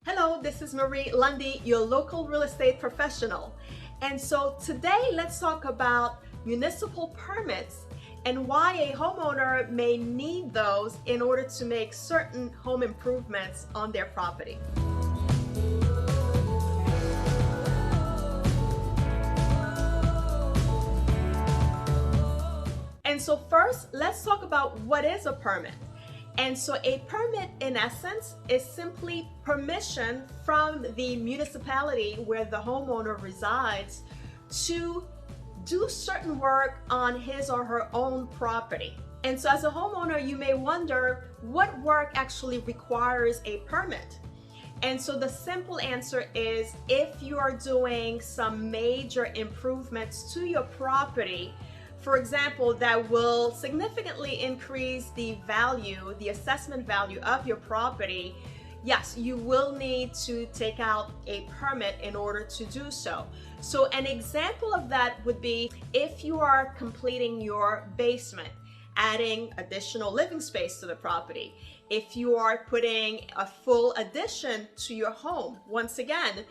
Hello, this is Marie Lundi, your local real estate professional. And so today let's talk about municipal permits and why a homeowner may need those in order to make certain home improvements on their property. And so first, let's talk about what is a permit. And so a permit, in essence, is simply permission from the municipality where the homeowner resides to do certain work on his or her own property. And so as a homeowner, you may wonder what work actually requires a permit. And so the simple answer is if you are doing some major improvements to your property, for example, that will significantly increase the value, the assessment value of your property, yes, you will need to take out a permit in order to do so. So an example of that would be if you are completing your basement, adding additional living space to the property. If you are putting a full addition to your home, once again,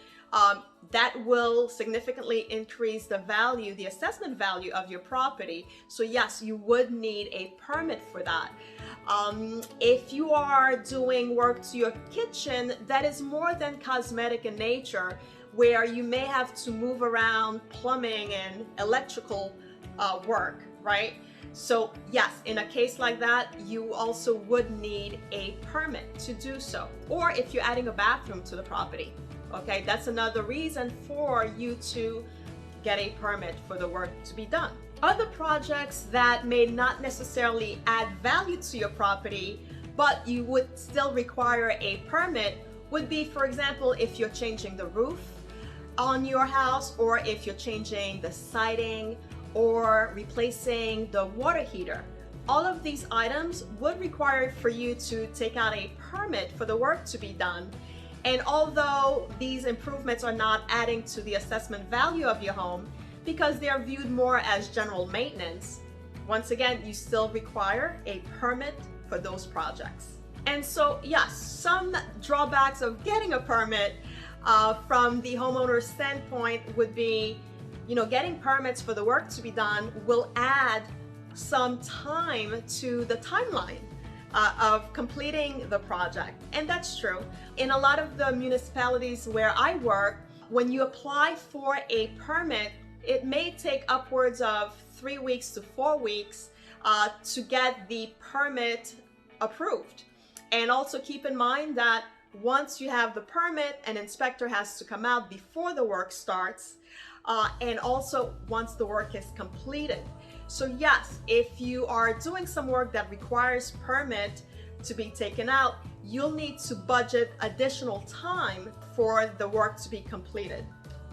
that will significantly increase the value, the assessment value of your property. So yes, you would need a permit for that. If you are doing work to your kitchen that is more than cosmetic in nature, where you may have to move around plumbing and electrical work, right? So yes, in a case like that, you also would need a permit to do so. Or if you're adding a bathroom to the property, okay, that's another reason for you to get a permit for the work to be done. Other projects that may not necessarily add value to your property, but you would still require a permit would be, for example, if you're changing the roof on your house, or if you're changing the siding, or replacing the water heater. All of these items would require for you to take out a permit for the work to be done. And although these improvements are not adding to the assessment value of your home, because they are viewed more as general maintenance, once again, you still require a permit for those projects. And so, yes, some drawbacks of getting a permit from the homeowner's standpoint would be, getting permits for the work to be done will add some time to the timeline of completing the project. And that's true. In a lot of the municipalities where I work, when you apply for a permit, it may take upwards of 3 weeks to 4 weeks to get the permit approved. And also keep in mind that once you have the permit, an inspector has to come out before the work starts, and also once the work is completed. So yes, if you are doing some work that requires permit to be taken out, you'll need to budget additional time for the work to be completed.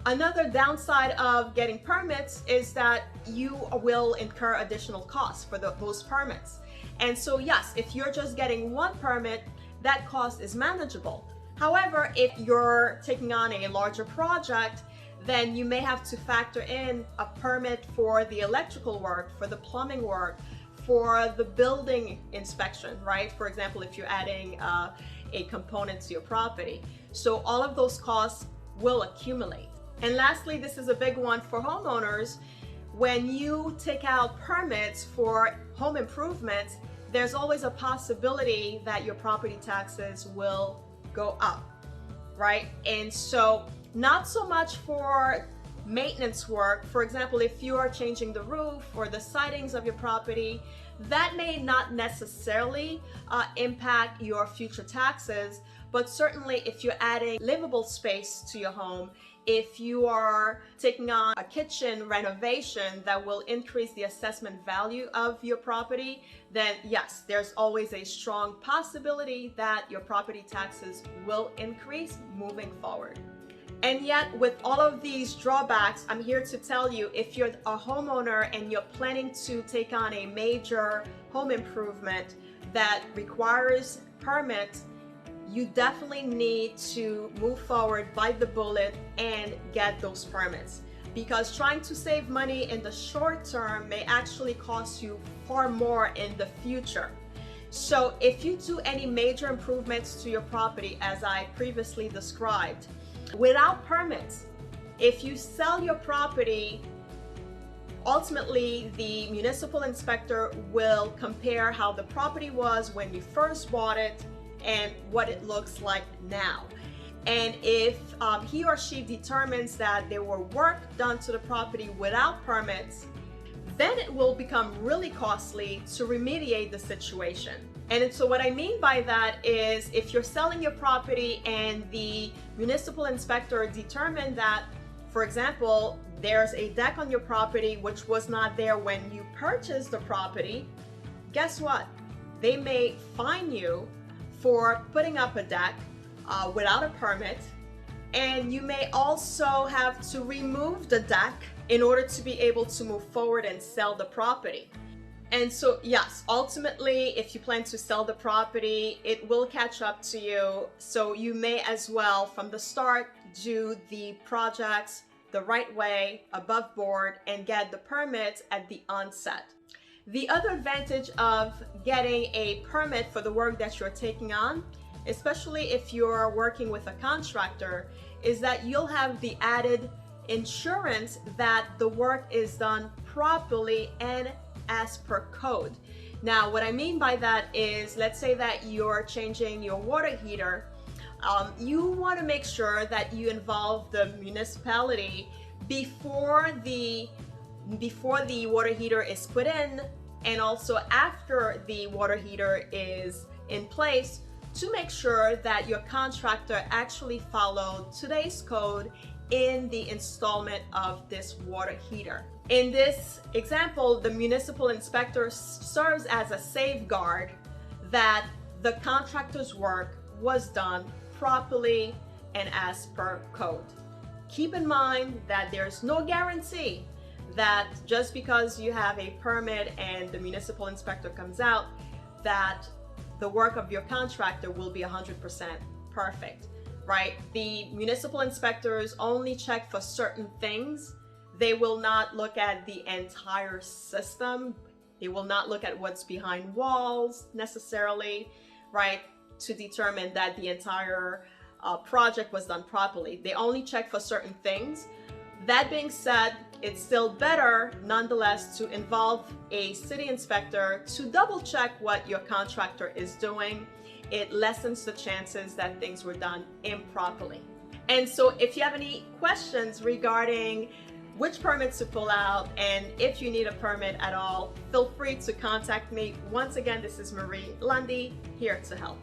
Another downside of getting permits is that you will incur additional costs for those permits. And so yes, if you're just getting one permit, that cost is manageable. However, if you're taking on a larger project, then you may have to factor in a permit for the electrical work, for the plumbing work, for the building inspection, right? For example, if you're adding a component to your property. So all of those costs will accumulate. And lastly, this is a big one for homeowners. When you take out permits for home improvements, there's always a possibility that your property taxes will go up, right? And so not so much for maintenance work. For example, if you are changing the roof or the sidings of your property, that may not necessarily impact your future taxes, but certainly if you're adding livable space to your home, if you are taking on a kitchen renovation that will increase the assessment value of your property, then yes, there's always a strong possibility that your property taxes will increase moving forward. And yet, with all of these drawbacks, I'm here to tell you, if you're a homeowner and you're planning to take on a major home improvement that requires permits, you definitely need to move forward, bite the bullet, and get those permits. Because trying to save money in the short term may actually cost you far more in the future. So if you do any major improvements to your property, as I previously described, without permits, if you sell your property, ultimately the municipal inspector will compare how the property was when you first bought it and what it looks like now. And if he or she determines that there were work done to the property without permits, then it will become really costly to remediate the situation. And so what I mean by that is, if you're selling your property and the municipal inspector determined that, for example, there's a deck on your property which was not there when you purchased the property, guess what? They may fine you for putting up a deck without a permit, and you may also have to remove the deck in order to be able to move forward and sell the property. And so yes, ultimately, if you plan to sell the property, it will catch up to you. So you may as well, from the start, do the projects the right way, above board, and get the permits at the onset. The other advantage of getting a permit for the work that you're taking on, especially if you're working with a contractor, is that you'll have the added insurance that the work is done properly and as per code. Now, what I mean by that is, let's say that you're changing your water heater. You want to make sure that you involve the municipality before the water heater is put in, and also after the water heater is in place, to make sure that your contractor actually followed today's code in the installation of this water heater. In this example, the municipal inspector serves as a safeguard that the contractor's work was done properly and as per code. Keep in mind that there's no guarantee that just because you have a permit and the municipal inspector comes out, that the work of your contractor will be 100% perfect, right? The municipal inspectors only check for certain things. They will not look at the entire system. They will not look at what's behind walls necessarily, right, to determine that the entire project was done properly. They only check for certain things. That being said, it's still better nonetheless to involve a city inspector to double check what your contractor is doing. It lessens the chances that things were done improperly. And so if you have any questions regarding which permits to pull out and if you need a permit at all, feel free to contact me. Once again, this is Marie Lundi, here to help.